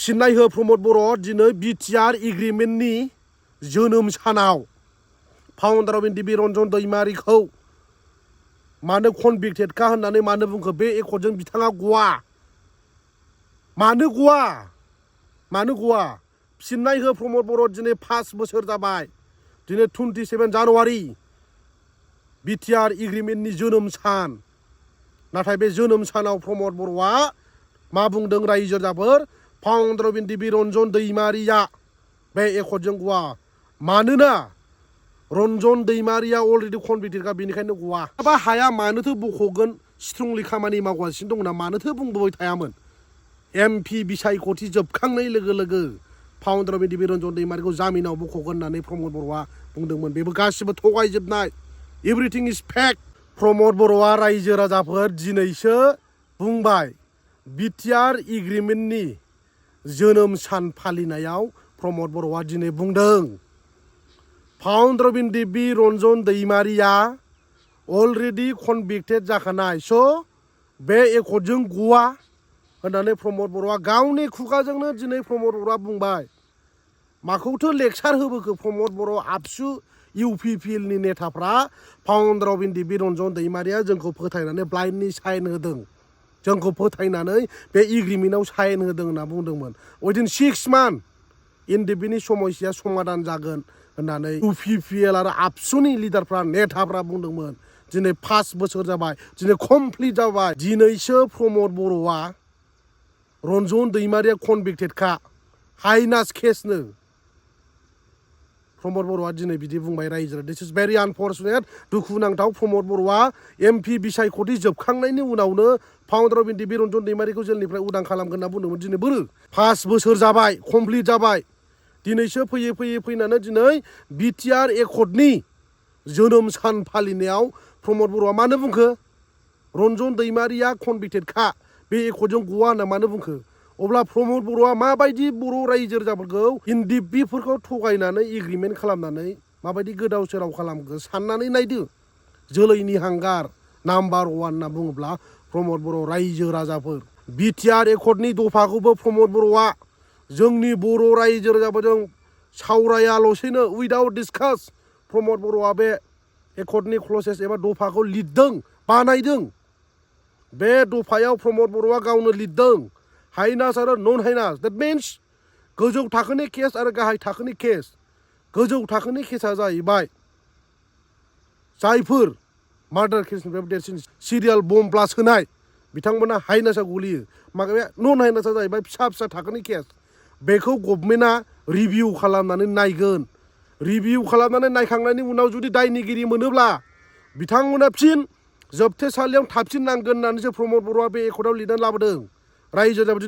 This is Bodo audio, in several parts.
फिननाय हो प्रमद बर' दिनै BTR एग्रिमेन्टनि जोनोम सानाव फाउन्डार अफ एनडिबि रनजन दैमारिखौ मानो कनभिक्टेडखा होननानै मानो बुंखो बे एकर्डजों बिथाङा गवा मानो गवा फिननाय हो प्रमद बर' दिनै 5 बोसोर जाबाय दिनै 27 जानुवारि BTR एग्रिमेन्टनि जोनोम सान नाथाय बे जोनोम सानाव प्रमद बर'आ मा बुंदों रायजो राजाफोर फाउन्डार अफ एनडिबि रनजन दैमारिया बे एकर्डजों गवा मानोना रनजन दैमारिया अलरेडि कनभिक्टेडखा बेनिखायनो गवा बा हाया मानोथो बख'गोन स्ट्रंलि खामानि मावगासिनो दंना मानोथो बुंबोबाय थायामोन MP बिसायख'थि जोबखांनाय लोगो लोगो फाउन्डार अफ एनडिबि रनजन दैमारिखौ जामिनाव बख'गोन होननानै प्रमद बर'आ बुंदोंमोन बेबो गासिबो थगायजोबनाय एभ्रिथिं इज फेक प्रमद बर'आ रायजो राजाफोर दिनैसो बुंबाय BTR एग्रिमेन्टनि जोनोम सान फालिनायाव प्रमद बर'आ दिनै बुंदों फाउन्डार अफ एनडिबि रनजन दैमारिया अलरेडि कनभिक्टेड जाखानाय स' बे एकर्डजों गवा होननानै प्रमद बर'आ गावनि खुगाजोंनो दिनै प्रमद बर'आ बुंबाय माखौथो लेक्सार होबोखो प्रमद बर' आबसु UPPLनि नेताफ्रा फाउन्डार अफ एनडिबि रनजन दैमारिया जोंखौ फोथायनानै ब्लाइन्डनि साइन होदों जोंखौ फोथायनानै बे एग्रिमेन्टआव साइन होदों होनना बुंदोंमोन उइदिन 6 मान्थ एनडिबिनि समस्या समाधान जागोन होननानै UPPL आरो आबसुनि लिडारफ्रा नेताफ्रा बुंदोंमोन दिनै 5 बोसोर जाबाय दिनै कमप्लिट जाबाय दिनैसो प्रमद बर'आ रनजन दैमारिया कनभिक्टेडखा हाइनास केसनो प्रमद बर'आ दिनै बिदि बुंबाय रायजो दिस इज भेरि आनफर्चुनेट दुखुनांथाव प्रमद बर'आ MP बिसायख'थि जोबखांनायनि उनावनो फाउन्डार अफ एनडिबि रनजन दैमारिखौ जेलनिफ्राय उदां खालामगोन होनना बुंदोंमोन दिनै बोरो 5 बोसोर जाबाय कमप्लिट जाबाय दिनैसो फैनानै दिनै BTR एकर्डनि जोनोम सान फालिनायाव प्रमद बर'आ मानो बुंखो रनजन दैमारिया कनभिक्टेडखा बे एकर्डजों गवा होनना मानो बुंखो अब्ला प्रमद बर'आ माबायदि बर' रायजो राजाफोरखौ एनडिबिफोरखौ थगायनानै एग्रिमेन्ट खालामनानै माबायदि गोदाव सोराव खालामखो साननानै नायदो जोलैनि हांगार नाम्बार 1 होनना बुङोब्ला प्रमद बर' रायजो राजाफोर BTR एकर्डनि दफाखौबो प्रमद बर'आ जोंनि बर' रायजो राजाफोरजों सावरायाल'सैनो उइदाउट डिसकास प्रमद बर'आ बे एकर्डनि क्लसेस एबा दफाखौ लिरदों बानायदों बे दफायाव प्रमद बर'आ गावनो लिरदों हाइनास आरो नन हाइनास दैट मिन्स गोजौ थाखोनि केस आरो गाहाय थाखोनि केस गोजौ थाखोनि केसा जाहैबाय जायफोर मार्डार केसनिफ्राय देरसिन सिरियाल बम ब्लास्ट होनाय बिथांमोना हाइनासआव गोलैयो माबे नन हाइनासआ जाहैबाय फिसा थाखोनि केस बेखौ गभर्नमेन्टआ रिभिउ खालामनानै नायगोन रिभिउ खालामनानै नायखांनायनि उनाव जुदि दायनिगिरि मोनोब्ला बिथांमोना फिन जोबथेसालियाव थाबसिननांगोन होननानैसो प्रमद बर'आ बे एकर्डआव लिरनानै लाबोदों रायजो राजाफोर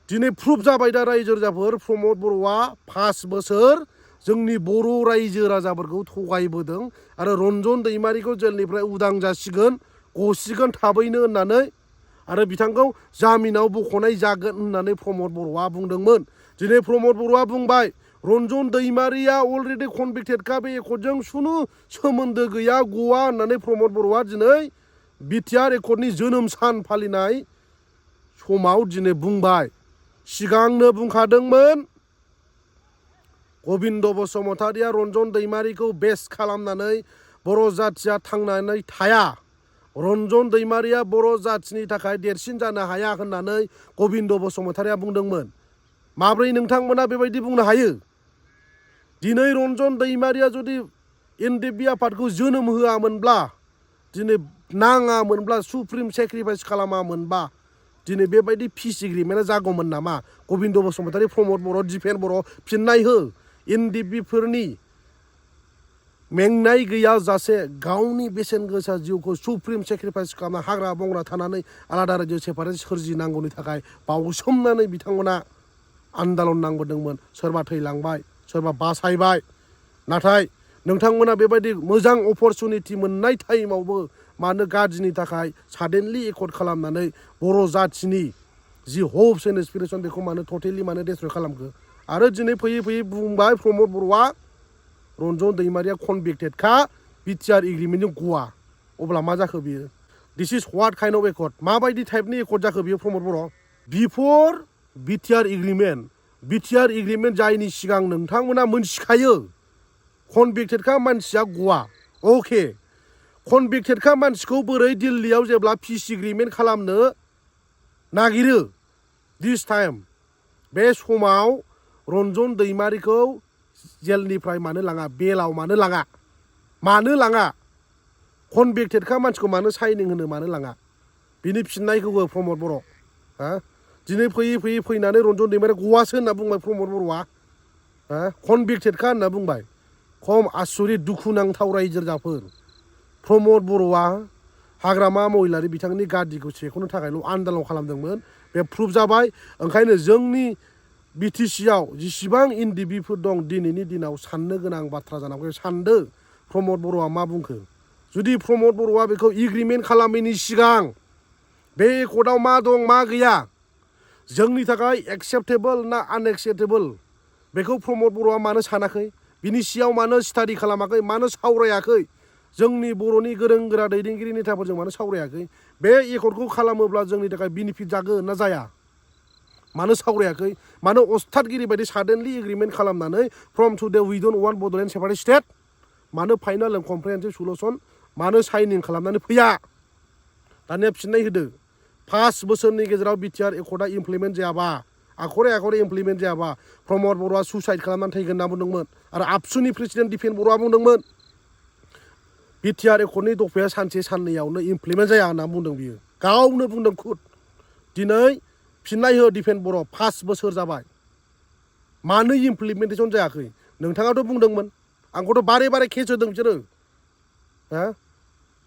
दिनै प्रुफ जाबाय दा रायजो राजाफोर प्रमद बर'आ 5 बोसोर जोंनि बर' रायजो राजाफोरखौ थगायबोदों आरो रनजन दैमारिखौ जेलनिफ्राय उदां जासिगोन गसिगोन थाबैनो होननानै आरो बिथांखौ जामिनाव बख'नाय जागोन होननानै प्रमद बर'आ बुंदोंमोन दिनै प्रमद बर'आ बुंबाय रनजन दैमारिया अलरेडि कनभिक्टेडखा बे एकर्डजों खुनु सोमोन्दो गैया गवा होननानै प्रमद बर'आ दिनै BTR एकर्डनि जोनोम सान फालिनाय समाव दिनै बुंबाय सिगांनो बुंखादोंमोन गबिन्द बसुमतारिया रनजन दैमारिखौ बेस खालामनानै बर' जाथिया थांनानै थाया रनजन दैमारिया बर' जाथिनि थाखाय देरसिन जानो हाया होननानै गबिन्द बसुमतारिया बुंदोंमोन माब्रै नोंथांमोना बेबायदि बुंनो हायो दिनै रनजन दैमारिया जुदि एनडिबि आफादखौ जोनोम होआमोनब्ला दिनै नाङामोनब्ला सुप्रिम सेक्रिफाइस खालामामोनबा दिनै बेबायदि पिस एग्रिमेन्टआ जागौमोन नामा गबिन्द बसुमतारि प्रमद बर' दिपेन बर' फिननाय हो एनडिबिफोरनि मेंनाय गैयाजासे गावनि बेसेन गोसा जिउखौ सुप्रिम सेक्रिफाइस खालामना हाग्रा बंग्रा थानानै आलादा रायजो सेपारेट सोरजिनांगौनि थाखाय बावसोमनानै बिथांमोना आन्दालन नांबोदोंमोन सोरबा थैलांबाय सोरबा बासायबाय नाथाय नोंथांमोना बेबायदि मोजां अपरचुनिटि मोननाय टाइमावबो मानो गाज्रिनि थाखाय साडेनलि एकर्ड खालामनानै बर' जाथिनि जि होप्स एन्ड एसपिरेसन बेखौ मानो टटेलि मानो डेस्ट्रय खालामखो आरो दिनै फैयै बुंबाय प्रमद बर'आ रनजन दैमारिया कनभिक्टेडखा BTR एग्रिमेन्टजों गवा अब्ला मा जाखो बियो दिस इज व्हाट काइन्ड अफ एकर्ड माबायदि टाइपनि एकर्ड जाखो बियो प्रमद बर' बिफोर BTR एग्रीमेंट जायनि सिगां नोंथांमोना मोनथिखायो कनभिक्टेडखा मानसिया गवा अके कनभिक्टेडखा मानसिखौ बोरै दिल्लीयाव जेब्ला पिस एग्रीमेंट खालामनो नागिरो दिस टाइम बे समाव रनजन दैमारिखौ जेलनिफ्राय मानो लाङा बेलाव मानो लाङा कनभिक्टेडखा मानसिखौ मानो साइनिं होनो मानो लाङा बिनि फिननायखौ हो प्रमद बर' हा दिनै फैयै फैनानै रनजन दैमारि गवासो होनना बुंबाय प्रमद बर'आ हा कनभिक्टेडखा होनना बुंबाय खम आसुरित दुखुनांथाव रायजो राजाफोर प्रमद बर'आ हाग्रामा महिलारि बिथांनि गादिखौ सेख'नो थाखायल' आन्दालन खालामदोंमोन बे प्रुफ जाबाय ओंखायनो जोंनि बिटिसिआव जेसेबां एनडिबिफोर दं दिनैनि दिनाव साननो गोनां बाथ्रा जानांगौ सानदो प्रमद बर'आ मा बुंखो जुदि प्रमद बर'आ बेखौ एग्रिमेन्ट खालामैनि सिगां बे एकर्डआव मा दं मा गैया जोंनि थाखाय एक्सेप्टेबल ना आनएक्सेप्टेबल बेखौ प्रमद बर'आ मानो सानाखै बिनि सियाव मानो स्टाडि खालामाखै मानो सावरायाखै जोंनि बर'नि गोरों गोरा दैदेनगिरि नेताफोरजों मानो सावरायाखै बे एकर्डखौ खालामोब्ला जोंनि थाखाय बेनिफिट जागोन ना जाया मानो सावरायाखै मानो अस्थादगिरि बायदि साडेनलि एग्रिमेन्ट खालामनानै from today we don't want Bodoland separate state मानो फाइनाल एन्ड कमप्रिहेन्सिभ सलुसन मानो साइनिं खालामनानै फैया दानिया फिननाय होदो 5 बोसोरनि गेजेराव BTR एकर्डआ इमप्लिमेन्ट जायाबा आखरे इमप्लिमेन्ट जायाबा प्रमद बर'आ सुसाइड खालामनानै थैगोन होनना बुंदोंमोन आरो आबसुनि प्रेसिडेन्ट दिपेन बर'आ बुंदोंमोन BTR एकर्डनि दफाया सानसे साननैयावनो इमप्लिमेन्ट जाया होनना बुंदों बियो गावनो बुंदों खुद दिनै फिननाय हो दिपेन बर' 5 बोसोर जाबाय मानो इमप्लिमेन्टेसन जायाखै नोंथाङाथ' बुंदोंमोन आंखौथ' बारे केस होदों बिसोरो हा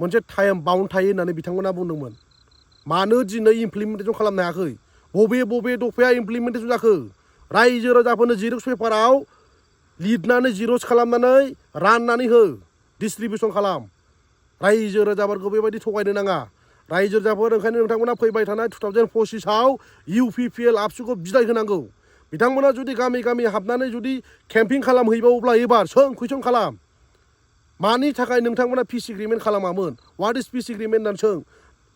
मोनसे टाइम बाउन्ड थायो होननानै बिथांमोना बुंदोंमोन मानो दिनै इमप्लिमेन्टेसन खालामनो हायाखै बबे दफाया इमप्लिमेन्टेसन जाखो रायजो राजाफोरनो जिरक्स पेपाराव लिरनानै जिरक्स खालामनानै राननानै हो डिस्ट्रिबिउसन खालाम रायजो राजाफोरखौ बेबायदि थगायनो नाङा रायजो राजाफोर ओंखायनो नोंथांमोना फैबाय थानाय 2025आव UPPL आबसुखौ बिदाय होनांगौ बिथांमोना जुदि गामि हाबनानै जुदि केम्पिं खालामहैबावोब्ला एबार सों कुइसन खालाम मानि थाखाय नोंथांमोना पिस एग्रिमेन्ट खालामामोन व्हाट इज पिस एग्रिमेन्ट होननानै सों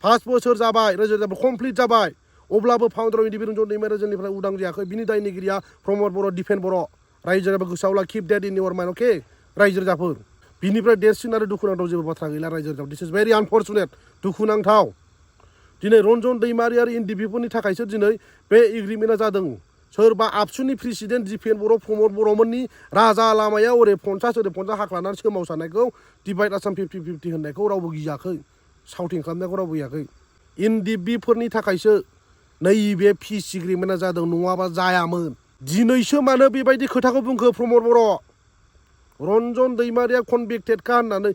5 बोसोर जाबाय रायजो राजाफोर कमप्लिट जाबाय अब्लाबो फाउन्डार अफ इन्डिपेन्डेन्ट रनजन दैमारि जेलनिफ्राय उदां जायाखै बिनि दायनिगिरिया प्रमद बर' दिपेन बर' रायजो राजाफोर गोसोआव ला किप डेट इन इउर माइन्ड अके रायजो राजाफोर बिनिफ्राय देरसिन आरो दुखुनांथाव जेबो बाथ्रा गैला रायजो राजाफोर दिस इज भेरि आनफर्चुनेट दुखुनांथाव दिनै रनजन दैमारि आरो एनडिबिफोरनि थाखायसो दिनै बे एग्रिमेन्टआ जादों सोरबा आबसुनि प्रेसिडेन्ट दिपेन बर' प्रमद बर'मोननि राजा लामायाव ओरै 50 हाक लानानै सोमावसारनायखौ डिभाइड आसाम 50-50 होननायखौ रावबो गियाखै साउटिं खालामनायखौ रावबो गियाखै एनडिबिफोरनि थाखायसो नैबे पिस एग्रिमेन्टआ जादों नङाबा जायामोन दिनैसो मानो बेबायदि खोथाखौ बुंखो प्रमद बर' रनजन दैमारिया कनभिक्टेडखा होननानै